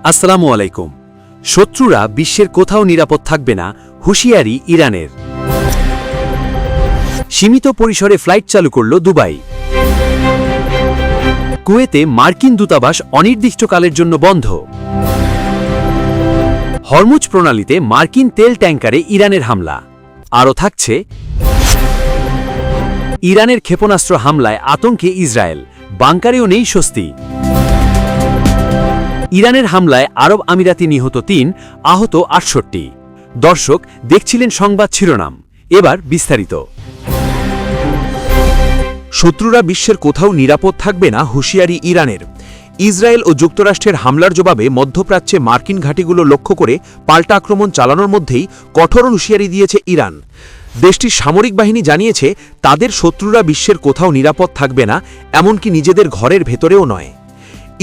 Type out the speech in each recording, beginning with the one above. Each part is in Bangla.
আসসালামু আলাইকুম। শত্রুরা বিশ্বের কোথাও নিরাপদ থাকবে না, হুঁশিয়ারি ইরানের। সীমিত পরিসরে ফ্লাইট চালু করল দুবাই। কুয়েতে মার্কিন দূতাবাস অনির্দিষ্টকালের জন্য বন্ধ। হরমুজ প্রণালীতে মার্কিন তেল ট্যাঙ্কারে ইরানের হামলা। আরও থাকছে, ইরানের ক্ষেপণাস্ত্র হামলায় আতঙ্কে ইসরায়েল, বাংকারেও নেই স্বস্তি। ইরানের হামলায় আরব আমিরাতে নিহত ৩, আহত ৬৮। দর্শক দেখছিলেন সংবাদ শিরোনাম, এবার বিস্তারিত। শত্রুরা বিশ্বের কোথাও নিরাপদ থাকবে না, হুঁশিয়ারি ইরানের। ইসরায়েল ও যুক্তরাষ্ট্রের হামলার জবাবে মধ্যপ্রাচ্যে মার্কিন ঘাঁটিগুলো লক্ষ্য করে পাল্টা আক্রমণ চালানোর মধ্যেই কঠোর হুঁশিয়ারি দিয়েছে ইরান। দেশটির সামরিক বাহিনী জানিয়েছে তাদের শত্রুরা বিশ্বের কোথাও নিরাপদ থাকবে না, এমনকি নিজেদের ঘরের ভেতরেও নয়।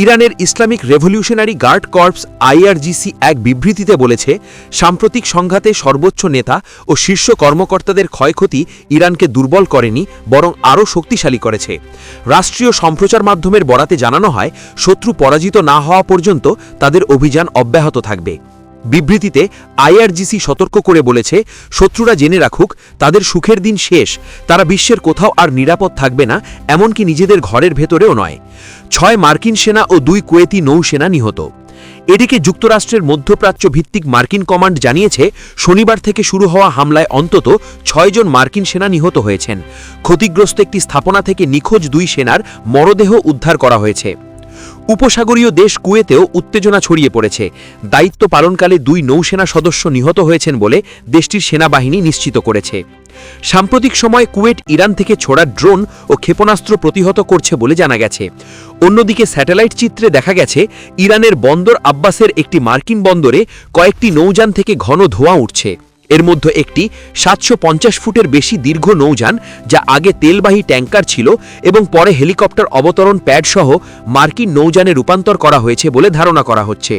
ইরানের Islamic Revolutionary Guard Corps IRGC এক বিবৃতিতে বলেছে, সাম্প্রতিক সংঘাতে সর্বোচ্চ নেতা ও শীর্ষ কর্মকর্তাদের ক্ষয়ক্ষতি ইরানকে দুর্বল করেনি, বরং আরও শক্তিশালী করেছে। রাষ্ট্রীয় সম্প্রচার মাধ্যমের বরাতে জানানো হয়, শত্রু পরাজিত না হওয়া পর্যন্ত তাদের অভিযান অব্যাহত থাকবে। বিবৃতিতে আইআরজিসি সতর্ক করে বলেছে, শত্রুরা জেনে রাখুক তাদের সুখের দিন শেষ, তারা বিশ্বের কোথাও আর নিরাপদ থাকবে না, এমনকি নিজেদের ঘরের ভেতরেও নয়। ৬ মার্কিন সেনা ও ২ কুয়েতি নৌসেনা নিহত। এদিকে যুক্তরাষ্ট্রের মধ্যপ্রাচ্য ভিত্তিক মার্কিন কমান্ড জানিয়েছে, শনিবার থেকে শুরু হওয়া হামলায় অন্তত ৬ জন মার্কিন সেনা নিহত হয়েছেন। ক্ষতিগ্রস্ত একটি স্থাপনা থেকে নিখোঁজ ২ সেনার মরদেহ উদ্ধার করা হয়েছে। উপসাগরীয় দেশ কুয়েতেও উত্তেজনা ছড়িয়ে পড়েছে। দায়িত্ব পালনকালে ২ নৌসেনা সদস্য নিহত হয়েছেন বলে দেশটির সেনাবাহিনী নিশ্চিত করেছে। সাম্প্রতিক সময় কুয়েট ইরান থেকে ছোড়া ড্রোন ও ক্ষেপণাস্ত্র প্রতিহত করছে বলে জানা গেছে। অন্যদিকে স্যাটেলাইট চিত্রে দেখা গেছে, ইরানের বন্দর আব্বাসের একটি মার্কিন বন্দরে কয়েকটি নৌযান থেকে ঘন ধোঁয়া উঠছে। এর মধ্যে একটি ৭৫০ ফুটের বেশি দীর্ঘ নৌযান, যা আগে তেলবাহী ট্যাঙ্কার ছিল এবং পরে হেলিকপ্টার অবতরণ প্যাড সহ মার্কিন নৌযানে রূপান্তর করা হয়েছে বলে ধারণা করা হচ্ছে।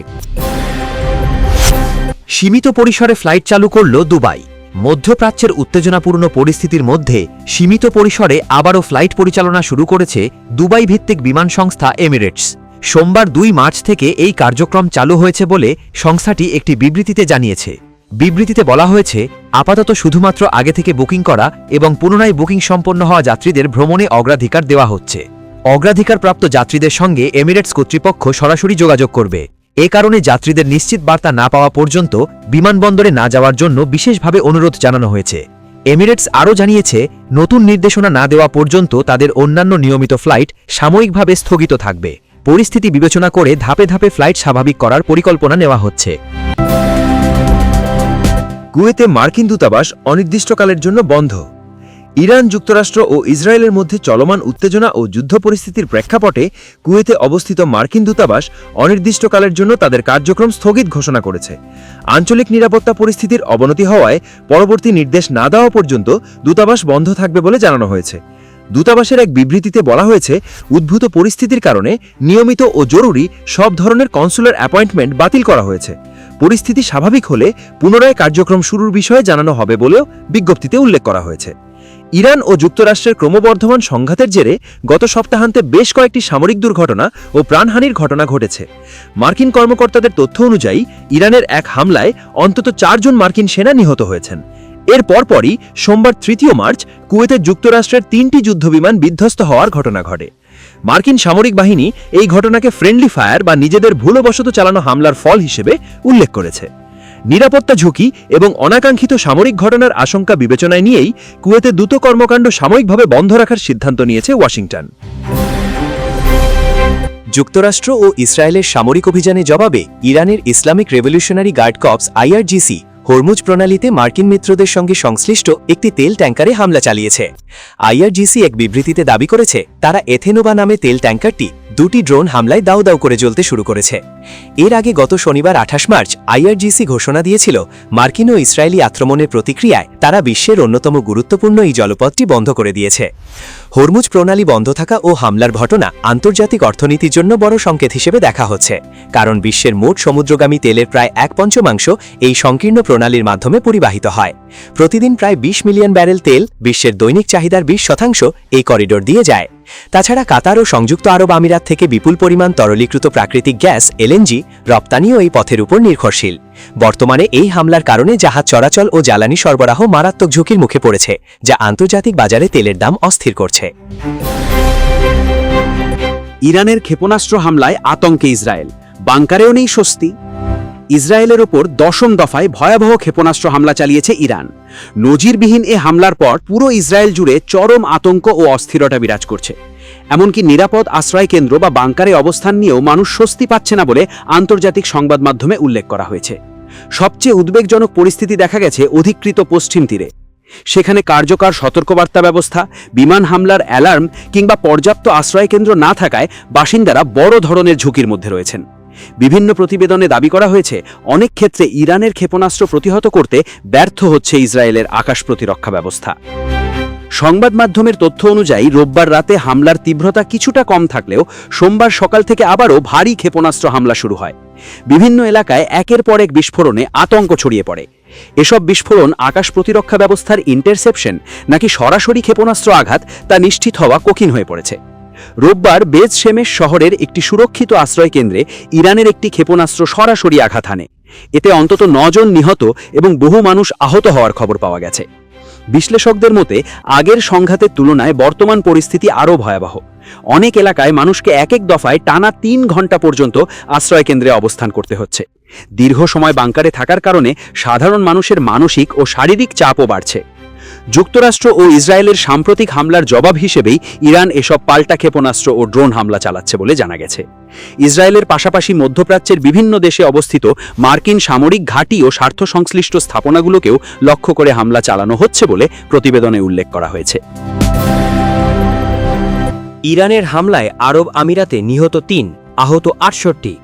সীমিত পরিসরে ফ্লাইট চালু করল দুবাই। মধ্যপ্রাচ্যের উত্তেজনাপূর্ণ পরিস্থিতির মধ্যে সীমিত পরিসরে আবারও ফ্লাইট পরিচালনা শুরু করেছে দুবাই ভিত্তিক বিমান সংস্থা এমিরেটস। সোমবার ২ মার্চ থেকে এই কার্যক্রম চালু হয়েছে বলে সংস্থাটি একটি বিবৃতিতে জানিয়েছে। বিবৃতিতে বলা হয়েছে, আপাতত শুধুমাত্র আগে থেকে বুকিং করা এবং পুনরায় বুকিং সম্পন্ন হওয়া যাত্রীদের ভ্রমণে অগ্রাধিকার দেওয়া হচ্ছে। অগ্রাধিকারপ্রাপ্ত যাত্রীদের সঙ্গে এমিরেটস কর্তৃপক্ষ সরাসরি যোগাযোগ করবে। এ কারণে যাত্রীদের নিশ্চিত বার্তা না পাওয়া পর্যন্ত বিমানবন্দরে না যাওয়ার জন্য বিশেষভাবে অনুরোধ জানানো হয়েছে। এমিরেটস আরও জানিয়েছে, নতুন নির্দেশনা না দেওয়া পর্যন্ত তাদের অন্যান্য নিয়মিত ফ্লাইট সাময়িকভাবে স্থগিত থাকবে। পরিস্থিতি বিবেচনা করে ধাপে ধাপে ফ্লাইট স্বাভাবিক করার পরিকল্পনা নেওয়া হচ্ছে। কুয়েতে মার্কিন দূতাবাস অনির্দিষ্টকালের জন্য বন্ধ। ইরান, যুক্তরাষ্ট্র ও ইসরায়েলের মধ্যে চলমান উত্তেজনা ও যুদ্ধ পরিস্থিতির প্রেক্ষাপটে কুয়েতে অবস্থিত মার্কিন দূতাবাস অনির্দিষ্টকালের জন্য তাদের কার্যক্রম স্থগিত ঘোষণা করেছে। আঞ্চলিক নিরাপত্তা পরিস্থিতির অবনতি হওয়ায় পরবর্তী নির্দেশ না দেওয়া পর্যন্ত দূতাবাস বন্ধ থাকবে বলে জানানো হয়েছে। দূতাবাসের এক বিবৃতিতে বলা হয়েছে, উদ্ভূত পরিস্থিতির কারণে নিয়মিত ও জরুরি সব ধরনের কনসুলার অ্যাপয়েন্টমেন্ট বাতিল করা হয়েছে। পরিস্থিতি স্বাভাবিক হলে পুনরায় কার্যক্রম শুরুর বিষয়ে জানানো হবে বলেও বিজ্ঞপ্তিতে উল্লেখ করা হয়েছে। ইরান ও যুক্তরাষ্ট্রের ক্রমবর্ধমান সংঘাতের জেরে গত সপ্তাহান্তে বেশ কয়েকটি সামরিক দুর্ঘটনা ও প্রাণহানির ঘটনা ঘটেছে। মার্কিন কর্মকর্তাদের তথ্য অনুযায়ী ইরানের এক হামলায় অন্তত ৪ জন মার্কিন সেনা নিহত হয়েছেন। এর পরপরই সোমবার ৩ মার্চ কুয়েতের যুক্তরাষ্ট্রের ৩টি যুদ্ধবিমান বিধ্বস্ত হওয়ার ঘটনা ঘটে। মার্কিন সামরিক বাহিনী এই ঘটনাকে ফ্রেন্ডলি ফায়ার বা নিজেদের ভুলবশত চালানো হামলার ফল হিসেবে উল্লেখ করেছে। নিরাপত্তা ঝুঁকি এবং অনাকাঙ্ক্ষিত সামরিক ঘটনার আশঙ্কা বিবেচনায় নিয়েই কুয়েতে দ্রুত কর্মকাণ্ড সাময়িকভাবে বন্ধ রাখার সিদ্ধান্ত নিয়েছে ওয়াশিংটন। যুক্তরাষ্ট্র ও ইসরায়েলের সামরিক অভিযানে জবাবে ইরানের Islamic Revolutionary Guard Corps IRGC Hormuz প্রণালীতে মার্কিন মিত্রদের সঙ্গে সংশ্লিষ্ট একটি তেল ট্যাঙ্কারে হামলা চালিয়েছে। আইআরজিসি এক বিবৃতিতে দাবি করেছে, তারা এথেনোভা নামে তেল ট্যাঙ্কারটি 2টি ড্রোন হামলায় দাউ দাউ করে জ্বলতে শুরু করেছে। এর আগে গত শনিবার 28 মার্চ আইআরজিসি ঘোষণা দিয়েছিল, মার্কিন ও ইসরায়েলি আক্রমণের প্রতিক্রিয়ায় তারা বিশ্বের অন্যতম গুরুত্বপূর্ণ এই জলপথটি বন্ধ করে দিয়েছে। হরমুজ প্রণালী বন্ধ থাকা ও হামলার ঘটনা আন্তর্জাতিক অর্থনীতির জন্য বড় সংকেত হিসেবে দেখা হচ্ছে, কারণ বিশ্বের মোট সমুদ্রগামী তেলের প্রায় 1/5 এই সংকীর্ণ প্রণালীর মাধ্যমে পরিবাহিত হয়। প্রতিদিন প্রায় 20 মিলিয়ন ব্যারেল তেল বিশ্বের দৈনিক চাহিদার 20% এই করিডোর দিয়ে যায়। তাছাড়া কাতার ও সংযুক্ত আরব আমিরাত থেকে বিপুল পরিমাণ তরলীকৃত প্রাকৃতিক গ্যাস এলএনজি রপ্তানিও এই পথের উপর নির্ভরশীল। বর্তমানে এই হামলার কারণে জাহাজ চলাচল ও জ্বালানি সরবরাহ মারাত্মক ঝুঁকির মুখে পড়েছে, যা আন্তর্জাতিক বাজারে তেলের দাম অস্থির করছে। ইরানের ক্ষেপণাস্ত্র হামলায় আতঙ্কে ইসরায়েল, বাংকারেও নেই স্বস্তি। ইসরায়েলের ওপর 10ম দফায় ভয়াবহ ক্ষেপণাস্ত্র হামলা চালিয়েছে ইরান। নজিরবিহীন এ হামলার পর পুরো ইসরায়েল জুড়ে চরম আতঙ্ক ও অস্থিরতা বিরাজ করছে। এমনকি নিরাপদ আশ্রয়কেন্দ্র বা বাংকারে অবস্থান নিয়েও মানুষ স্বস্তি পাচ্ছে না বলে আন্তর্জাতিক সংবাদ মাধ্যমে উল্লেখ করা হয়েছে। সবচেয়ে উদ্বেগজনক পরিস্থিতি দেখা গেছে অধিকৃত পশ্চিম তীরে। সেখানে কার্যকর সতর্কবার্তা ব্যবস্থা, বিমান হামলার অ্যালার্ম কিংবা পর্যাপ্ত আশ্রয়কেন্দ্র না থাকায় বাসিন্দারা বড় ধরনের ঝুঁকির মধ্যে রয়েছেন। বিভিন্ন প্রতিবেদনে দাবি করা হয়েছে, অনেক ক্ষেত্রে ইরানের ক্ষেপণাস্ত্র প্রতিহত করতে ব্যর্থ হচ্ছে ইসরায়েলের আকাশ প্রতিরক্ষা ব্যবস্থা। সংবাদ মাধ্যমের তথ্য অনুযায়ী রোববার রাতে হামলার তীব্রতা কিছুটা কম থাকলেও সোমবার সকাল থেকে আবারও ভারী ক্ষেপণাস্ত্র হামলা শুরু হয়। বিভিন্ন এলাকায় একের পর এক বিস্ফোরণে আতঙ্ক ছড়িয়ে পড়ে। এসব বিস্ফোরণ আকাশ প্রতিরক্ষা ব্যবস্থার ইন্টারসেপশন নাকি সরাসরি ক্ষেপণাস্ত্র আঘাত তা নিশ্চিত হওয়া কঠিন হয়ে পড়েছে। রোববার বেজ শেমেশ শহরের একটি সুরক্ষিত আশ্রয়কেন্দ্রে ইরানের একটি ক্ষেপণাস্ত্র সরাসরি আঘাত হানে। এতে অন্তত 9 জন নিহত এবং বহু মানুষ আহত হওয়ার খবর পাওয়া গেছে। বিশ্লেষকদের মতে আগের সংঘাতের তুলনায় বর্তমান পরিস্থিতি আরও ভয়াবহ। অনেক এলাকায় মানুষকে এক দফায় টানা 3 ঘন্টা পর্যন্ত আশ্রয়কেন্দ্রে অবস্থান করতে হচ্ছে। দীর্ঘ সময় বাংকারে থাকার কারণে সাধারণ মানুষের মানসিক ও শারীরিক চাপও বাড়ছে। যুক্তরাষ্ট্র ও ইসরায়েলের সাম্প্রতিক হামলার জবাব হিসেবেই ইরান এসব পাল্টা ক্ষেপণাস্ত্র ও ড্রোন হামলা চালাচ্ছে বলে জানা গেছে। ইসরায়েলের পাশাপাশি মধ্যপ্রাচ্যের বিভিন্ন দেশে অবস্থিত মার্কিন সামরিক ঘাঁটি ও স্বার্থ সংশ্লিষ্ট স্থাপনাগুলোকেও লক্ষ্য করে হামলা চালানো হচ্ছে বলে প্রতিবেদনে উল্লেখ করা হয়েছে। ইরানের হামলায় আরব আমিরাতে নিহত 3, আহত 68।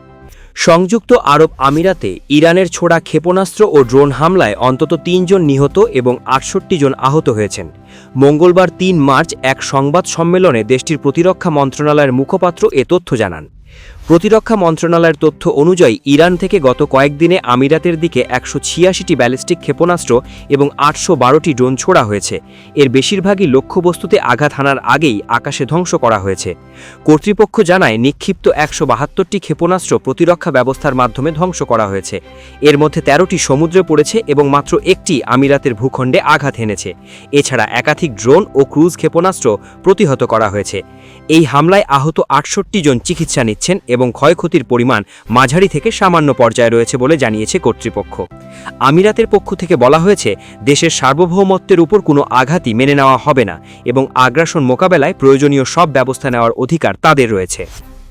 সংযুক্ত আরব আমিরাতে ইরানের ছোড়া ক্ষেপণাস্ত্র ও ড্রোন হামলায় অন্তত 3 জন নিহত এবং 68 জন আহত হয়েছেন। মঙ্গলবার 3 মার্চ এক সংবাদ সম্মেলনে দেশটির প্রতিরক্ষা মন্ত্রণালয়ের মুখপাত্র এ তথ্য জানান। প্রতিরক্ষা মন্ত্রণালয়ের তথ্য অনুযায়ী ইরান থেকে গত কয়েকদিনে আমিরাতের দিকে 186টি ব্যালিস্টিক ক্ষেপণাস্ত্র এবং 812টি ড্রোন ছোড়া হয়েছে। এর বেশিরভাগই লক্ষ্যবস্তুতে আঘাত হানার আগেই আকাশে ধ্বংস করা হয়েছে। কর্তৃপক্ষ জানায় নিক্ষিপ্ত 172টি ক্ষেপণাস্ত্র প্রতিরক্ষা ব্যবস্থার মাধ্যমে ধ্বংস করা হয়েছে। এর মধ্যে 13টি সমুদ্রে পড়েছে এবং মাত্র একটি আমিরাতের ভূখণ্ডে আঘাত হেনেছে। এছাড়া একাধিক ড্রোন ও ক্রুজ ক্ষেপণাস্ত্র প্রতিহত করা হয়েছে। এই হামলায় আহত 68 জন চিকিৎসা নিচ্ছেন এবং ক্ষয়ক্ষতির পরিমাণ মাঝারি থেকে সামান্য পর্যায়ে রয়েছে বলে জানিয়েছে কর্তৃপক্ষ। আমিরাতের পক্ষ থেকে বলা হয়েছে, দেশের সার্বভৌমত্বের উপর কোনো আঘাতই মেনে নেওয়া হবে না এবং আগ্রাসন মোকাবেলায় প্রয়োজনীয় সব ব্যবস্থা নেওয়ার অধিকার তাদের রয়েছে।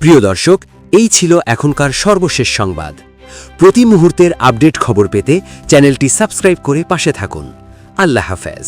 প্রিয় দর্শক, এই ছিল এখনকার সর্বশেষ সংবাদ। প্রতি মুহূর্তের আপডেট খবর পেতে চ্যানেলটি সাবস্ক্রাইব করে পাশে থাকুন। আল্লাহ হাফেজ।